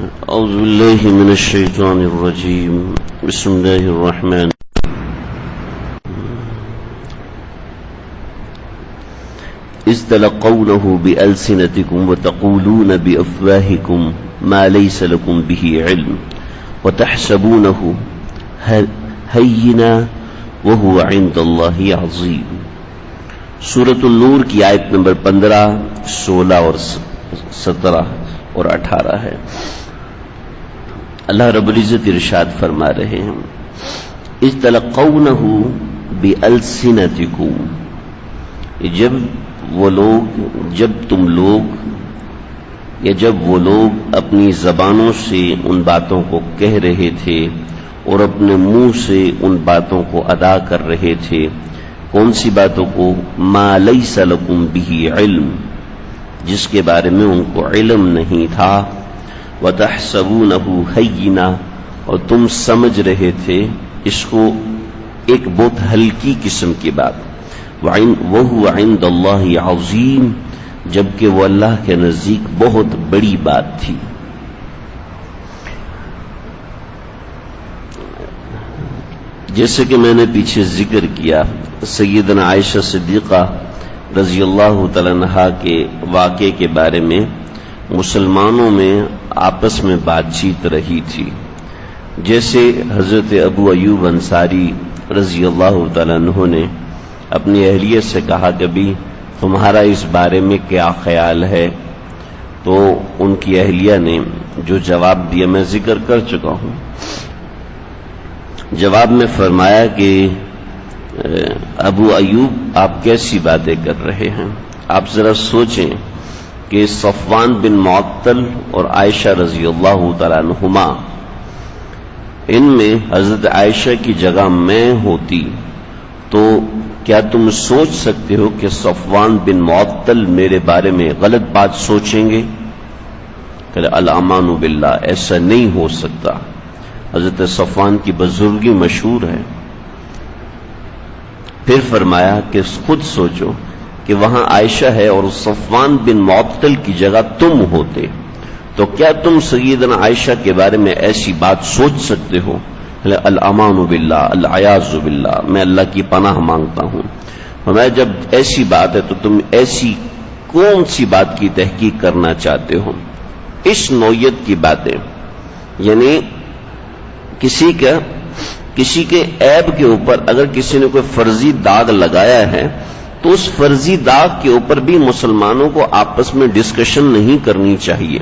أعوذ بالله من الشيطان الرجيم بسم الله الرحمن إذ تلقونه بألسنتكم وتقولون بأفواهكم ما ليس لكم به علم وتحسبونه هينا وهو عند الله عظيم. سورة النور کی آیت نمبر 15, 16 اور 17 اور 18 ہے. اللہ رب العزت ارشاد فرما رہے ہیں اذ تلقونه بألسنتكم، جب وہ لوگ اپنی زبانوں سے ان باتوں کو کہہ رہے تھے اور اپنے منہ سے ان باتوں کو ادا کر رہے تھے. کون سی باتوں کو؟ ما لیس لکم بہ علم، جس کے بارے میں ان کو علم نہیں تھا. وتحسبونہ ہینا، اور تم سمجھ رہے تھے اس کو ایک بہت ہلکی قسم کی بات. وَهُوَ عِندَ اللَّهِ عَظِيمٌ، جبکہ وہ اللہ کے نزدیک بہت بڑی بات تھی. جیسے کہ میں نے پیچھے ذکر کیا، سیدنا عائشہ صدیقہ رضی اللہ تعالیٰ عنہا کے واقعے کے بارے میں مسلمانوں میں آپس میں بات چیت رہی تھی. جیسے حضرت ابو ایوب انصاری رضی اللہ تعالیٰ عنہ نے اپنی اہلیہ سے کہا کہ بھی تمہارا اس بارے میں کیا خیال ہے، تو ان کی اہلیہ نے جو جواب دیا میں ذکر کر چکا ہوں. جواب میں فرمایا کہ ابو ایوب آپ کیسی باتیں کر رہے ہیں؟ آپ ذرا سوچیں کہ صفوان بن معطل اور عائشہ رضی اللہ تعالیٰ عنہما، ان میں حضرت عائشہ کی جگہ میں ہوتی تو کیا تم سوچ سکتے ہو کہ صفوان بن معطل میرے بارے میں غلط بات سوچیں گے؟ کہ الامان باللہ، ایسا نہیں ہو سکتا. حضرت صفوان کی بزرگی مشہور ہے. پھر فرمایا کہ خود سوچو کہ وہاں عائشہ ہے اور صفوان بن معطل کی جگہ تم ہوتے تو کیا تم سیدنا عائشہ کے بارے میں ایسی بات سوچ سکتے ہو؟ الامان باللہ، العیاذ باللہ، میں اللہ کی پناہ مانگتا ہوں. فرمایا جب ایسی بات ہے تو تم ایسی کون سی بات کی تحقیق کرنا چاہتے ہو؟ اس نوعیت کی باتیں، یعنی کسی کے عیب کے اوپر اگر کسی نے کوئی فرضی داغ لگایا ہے تو اس فرضی داغ کے اوپر بھی مسلمانوں کو آپس میں ڈسکشن نہیں کرنی چاہیے،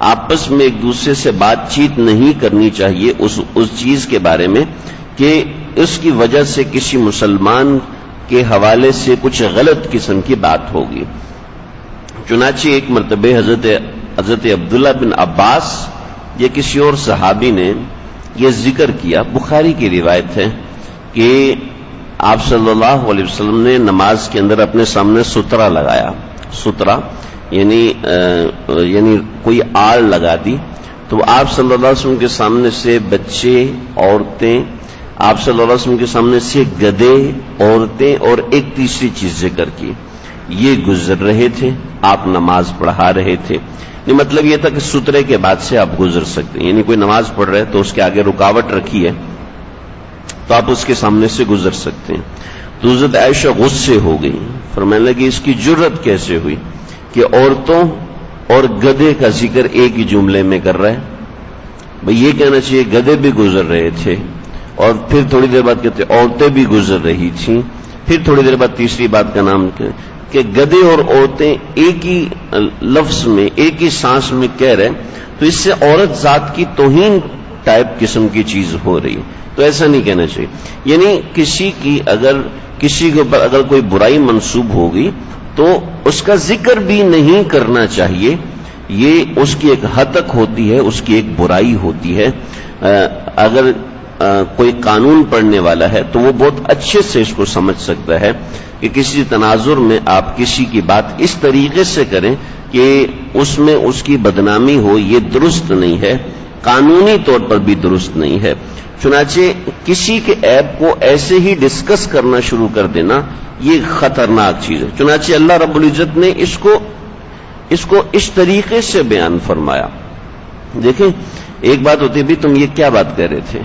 آپس میں ایک دوسرے سے بات چیت نہیں کرنی چاہیے اس چیز کے بارے میں کہ اس کی وجہ سے کسی مسلمان کے حوالے سے کچھ غلط قسم کی بات ہوگی. چنانچہ ایک مرتبہ حضرت عبداللہ بن عباس یا کسی اور صحابی نے یہ ذکر کیا، بخاری کی روایت ہے کہ آپ صلی اللہ علیہ وسلم نے نماز کے اندر اپنے سامنے سترہ لگایا. سترہ یعنی کوئی آڑ لگا دی، تو آپ صلی اللہ علیہ وسلم کے سامنے سے بچے، عورتیں، آپ صلی اللہ علیہ وسلم کے سامنے سے گدھے، عورتیں اور ایک تیسری چیز ذکر کی، یہ گزر رہے تھے. آپ نماز پڑھا رہے تھے. مطلب یہ تھا کہ سترے کے بعد سے آپ گزر سکتے ہیں، یعنی کوئی نماز پڑھ رہے تو اس کے آگے رکاوٹ رکھی ہے تو آپ اس کے سامنے سے گزر سکتے ہیں. تو حضرت عائشہ غصے ہو گئی، فرمانے لگی اس کی جرت کیسے ہوئی کہ عورتوں اور گدھے کا ذکر ایک ہی جملے میں کر رہا ہے. بھئی یہ کہنا چاہیے گدھے بھی گزر رہے تھے، اور پھر تھوڑی دیر بعد کہتے عورتیں بھی گزر رہی تھیں، پھر تھوڑی دیر بعد تیسری بات کا نام کہ گدھے اور عورتیں ایک ہی لفظ میں ایک ہی سانس میں کہہ رہے، تو اس سے عورت ذات کی توہین ٹائپ قسم کی چیز ہو رہی. تو ایسا نہیں کہنا چاہیے. یعنی کسی کے اوپر اگر کوئی برائی منسوب ہوگی تو اس کا ذکر بھی نہیں کرنا چاہیے. یہ اس کی ایک حد تک ہوتی ہے، اس کی ایک برائی ہوتی ہے. اگر کوئی قانون پڑھنے والا ہے تو وہ بہت اچھے سے اس کو سمجھ سکتا ہے کہ کسی تناظر میں آپ کسی کی بات اس طریقے سے کریں کہ اس میں اس کی بدنامی ہو، یہ درست نہیں ہے، قانونی طور پر بھی درست نہیں ہے. چنانچہ کسی کے عیب کو ایسے ہی ڈسکس کرنا شروع کر دینا یہ خطرناک چیز ہے. چنانچہ اللہ رب العزت نے اس کو اس طریقے سے بیان فرمایا دیکھیں ایک بات ہوتی ہے بھی تم یہ کیا بات کہہ رہے تھے،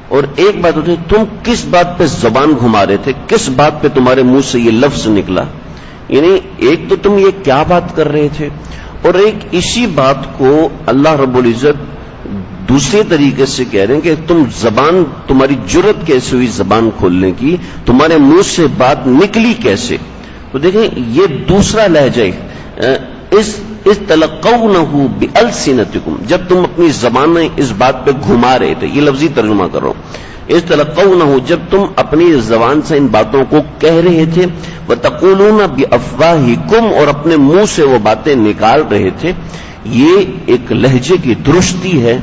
اور ایک بات ہوتی ہے تم کس بات پہ زبان گھما رہے تھے، کس بات پہ تمہارے منہ سے یہ لفظ نکلا. یعنی ایک تو تم یہ کیا بات کر رہے تھے، اور ایک اسی بات کو اللہ رب العزت دوسرے طریقے سے کہہ رہے ہیں کہ تم زبان، تمہاری جرت کیسے ہوئی زبان کھولنے کی، تمہارے منہ سے بات نکلی کیسے. تو دیکھیں یہ دوسرا لہجہ اس تلقونہ بألسنتکم، جب تم اپنی زبانیں اس بات پہ گھما رہے تھے، یہ لفظی ترجمہ کر رہا ہوں، اس تلقونہ، جب تم اپنی زبان سے ان باتوں کو کہہ رہے تھے، وتقولون بافواہکم، اور اپنے منہ سے وہ باتیں نکال رہے تھے. یہ ایک لہجے کی درستی ہے،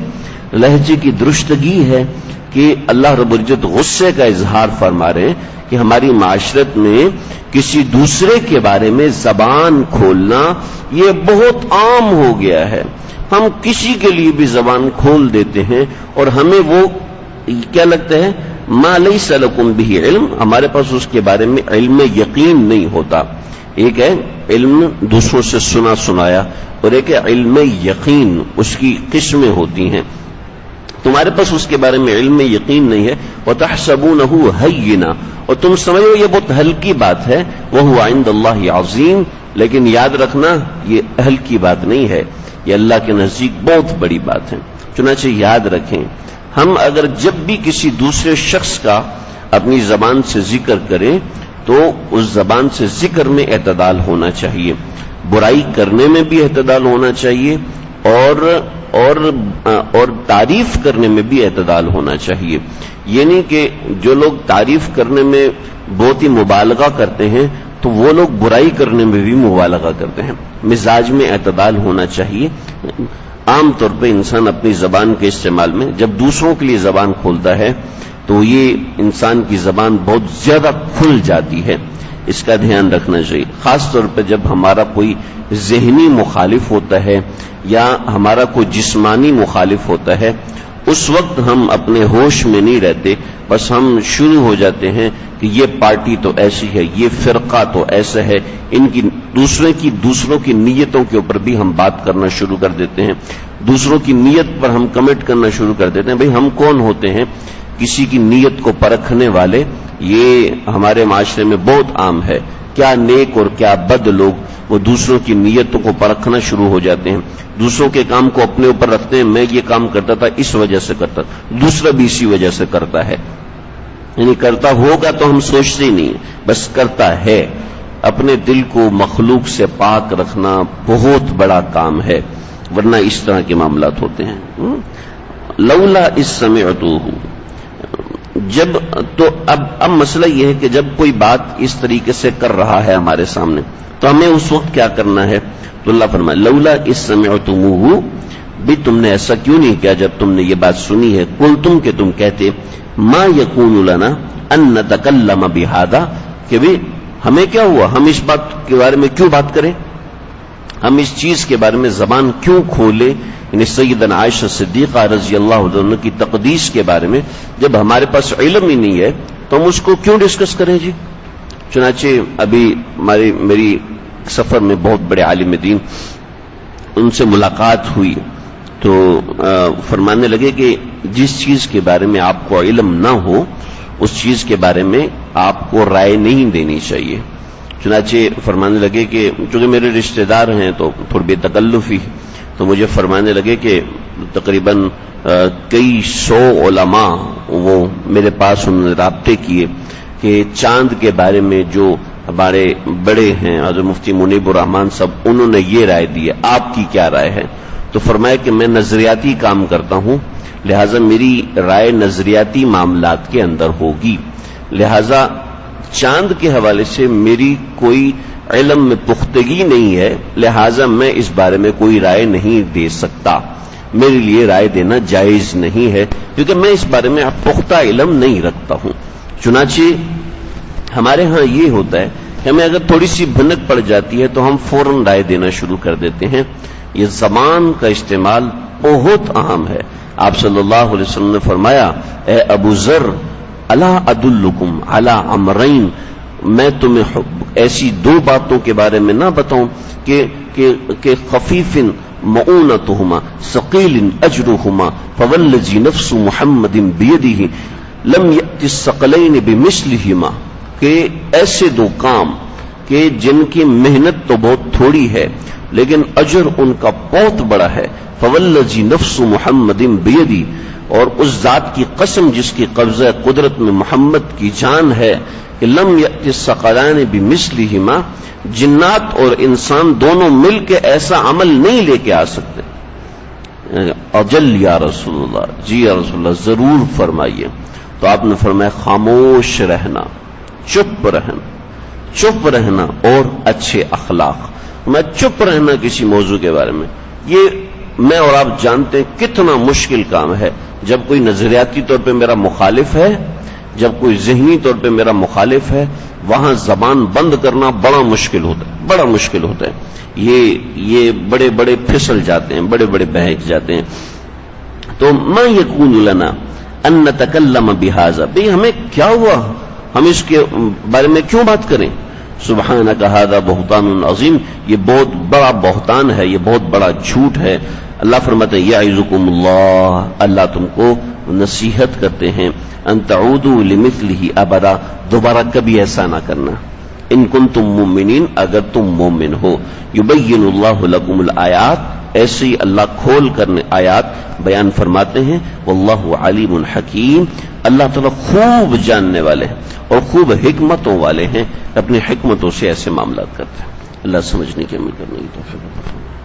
لہجے کی درستگی ہے کہ اللہ رب العزت غصے کا اظہار فرما رہے ہیں کہ ہماری معاشرت میں کسی دوسرے کے بارے میں زبان کھولنا یہ بہت عام ہو گیا ہے. ہم کسی کے لیے بھی زبان کھول دیتے ہیں اور ہمیں وہ کیا لگتا ہے، ما لیس لکم بہ علم، ہمارے پاس اس کے بارے میں علم یقین نہیں ہوتا. ایک ہے علم دوسروں سے سنا سنایا، اور ایک ہے علم یقین، اس کی قسمیں ہوتی ہیں. تمہارے پاس اس کے بارے میں علم یقین نہیں ہے، وتحسبونہ ہینا، اور تم سمجھو یہ بہت ہلکی بات ہے، وہو عند اللہ عظیم، لیکن یاد رکھنا یہ ہلکی بات نہیں ہے، یہ اللہ کے نزدیک بہت بڑی بات ہے. چنانچہ یاد رکھیں، ہم اگر جب بھی کسی دوسرے شخص کا اپنی زبان سے ذکر کریں تو اس زبان سے ذکر میں اعتدال ہونا چاہیے، برائی کرنے میں بھی اعتدال ہونا چاہیے، اور تعریف کرنے میں بھی اعتدال ہونا چاہیے. یہ نہیں کہ جو لوگ تعریف کرنے میں بہت ہی مبالغہ کرتے ہیں تو وہ لوگ برائی کرنے میں بھی مبالغہ کرتے ہیں. مزاج میں اعتدال ہونا چاہیے. عام طور پہ انسان اپنی زبان کے استعمال میں جب دوسروں کے لیے زبان کھولتا ہے تو یہ انسان کی زبان بہت زیادہ کھل جاتی ہے. اس کا دھیان رکھنا چاہیے، خاص طور پہ جب ہمارا کوئی ذہنی مخالف ہوتا ہے یا ہمارا کوئی جسمانی مخالف ہوتا ہے، اس وقت ہم اپنے ہوش میں نہیں رہتے، بس ہم شروع ہو جاتے ہیں کہ یہ پارٹی تو ایسی ہے، یہ فرقہ تو ایسا ہے، ان کی دوسروں کی نیتوں کے اوپر بھی ہم بات کرنا شروع کر دیتے ہیں، دوسروں کی نیت پر ہم کمنٹ کرنا شروع کر دیتے ہیں. بھئی ہم کون ہوتے ہیں کسی کی نیت کو پرکھنے والے؟ یہ ہمارے معاشرے میں بہت عام ہے. کیا نیک اور کیا بد لوگ وہ دوسروں کی نیتوں کو پرکھنا شروع ہو جاتے ہیں، دوسروں کے کام کو اپنے اوپر رکھتے ہیں. میں یہ کام کرتا تھا اس وجہ سے کرتا، دوسرا بھی اسی وجہ سے کرتا ہے. یعنی کرتا ہوگا تو ہم سوچتے ہی نہیں، بس کرتا ہے. اپنے دل کو مخلوق سے پاک رکھنا بہت بڑا کام ہے، ورنہ اس طرح کے معاملات ہوتے ہیں. لولا اس سمعتوہ، جب تو اب مسئلہ یہ ہے کہ جب کوئی بات اس طریقے سے کر رہا ہے ہمارے سامنے تو ہمیں اس وقت کیا کرنا ہے؟ تو اللہ فرمائے لولا اس سمعتموہ، بھی تم نے ایسا کیوں نہیں کیا جب تم نے یہ بات سنی ہے؟ قلتم، کہ تم کہتے ما یکون لنا ان نتکلم بہذا، کہ بھی ہمیں کیا ہوا، ہم اس بات کے بارے میں کیوں بات کریں، ہم اس چیز کے بارے میں زبان کیوں کھولے؟ یعنی سیدنا عائشہ صدیقہ رضی اللہ عنہ کی تقدیس کے بارے میں جب ہمارے پاس علم ہی نہیں ہے تو ہم اس کو کیوں ڈسکس کریں جی؟ چنانچہ ابھی میری سفر میں بہت بڑے عالم دین، ان سے ملاقات ہوئی تو فرمانے لگے کہ جس چیز کے بارے میں آپ کو علم نہ ہو اس چیز کے بارے میں آپ کو رائے نہیں دینی چاہیے. چنانچہ فرمانے لگے کہ چونکہ میرے رشتہ دار ہیں تو تھوڑی بے تکلفی، تو مجھے فرمانے لگے کہ تقریباً کئی سو علماء وہ میرے پاس انہوں نے رابطے کیے کہ چاند کے بارے میں جو ہمارے بڑے ہیں حضرت مفتی منیب الرحمان صاحب، انہوں نے یہ رائے دی ہے، آپ کی کیا رائے ہے؟ تو فرمایا کہ میں نظریاتی کام کرتا ہوں، لہٰذا میری رائے نظریاتی معاملات کے اندر ہوگی، لہٰذا چاند کے حوالے سے میری کوئی علم میں پختگی نہیں ہے، لہٰذا میں اس بارے میں کوئی رائے نہیں دے سکتا، میرے لیے رائے دینا جائز نہیں ہے کیونکہ میں اس بارے میں پختہ علم نہیں رکھتا ہوں. چنانچہ ہمارے ہاں یہ ہوتا ہے کہ ہمیں اگر تھوڑی سی بھنک پڑ جاتی ہے تو ہم فوراً رائے دینا شروع کر دیتے ہیں. یہ زبان کا استعمال بہت اہم ہے. آپ صلی اللہ علیہ وسلم نے فرمایا، اے ابو ذر، الا ادلکم علی امرین، میں تمہیں ایسی دو باتوں کے بارے میں نہ بتاؤں کہ خفیف مؤونتهما ثقيل اجرهما فوالذي نفس محمد بيده لم يأت الثقلين بمثلهما، کہ ایسے دو کام کہ جن کی محنت تو بہت تھوڑی ہے لیکن اجر ان کا بہت بڑا ہے. فوالذی نفس محمد بیدی، اور اس ذات کی قسم جس کی قبضہ قدرت میں محمد کی جان ہے کہ لم یأت الثقلان بمثلہما، جنات اور انسان دونوں مل کے ایسا عمل نہیں لے کے آ سکتے. اجل یا رسول اللہ، جی یا رسول اللہ ضرور فرمائیے. تو آپ نے فرمایا خاموش رہنا، چپ رہنا، چپ رہنا اور اچھے اخلاق. میں چپ رہنا کسی موضوع کے بارے میں، یہ میں اور آپ جانتے ہیں کتنا مشکل کام ہے. جب کوئی نظریاتی طور پہ میرا مخالف ہے، جب کوئی ذہنی طور پہ میرا مخالف ہے، وہاں زبان بند کرنا بڑا مشکل ہوتا ہے، بڑا مشکل ہوتا ہے. یہ بڑے بڑے پھسل جاتے ہیں، بڑے بڑے بہک جاتے ہیں. تو ما یکون لنا ان نتکلم بہذا، بھئی ہمیں کیا ہوا، ہم اس کے بارے میں کیوں بات کریں. سبحانک ھذا بہتان عظیم، یہ بہت بڑا بہتان ہے، یہ بہت بڑا جھوٹ ہے. اللہ فرماتے ہیں یعظکم اللہ، اللہ تم کو نصیحت کرتے ہیں ان تعودوا لمثلہ ابدا، دوبارہ کبھی ایسا نہ کرنا. ان کنتم مومنین، اگر تم مومن ہو. یبین اللہ لکم الآیات، ایسی اللہ کھول کر آیات بیان فرماتے ہیں. واللہ علیم حکیم، اللہ تعالیٰ خوب جاننے والے ہیں اور خوب حکمتوں والے ہیں، اپنی حکمتوں سے ایسے معاملات کرتے ہیں. اللہ سمجھنے کی عمل کرنے کی توفیق عطا فرمائے.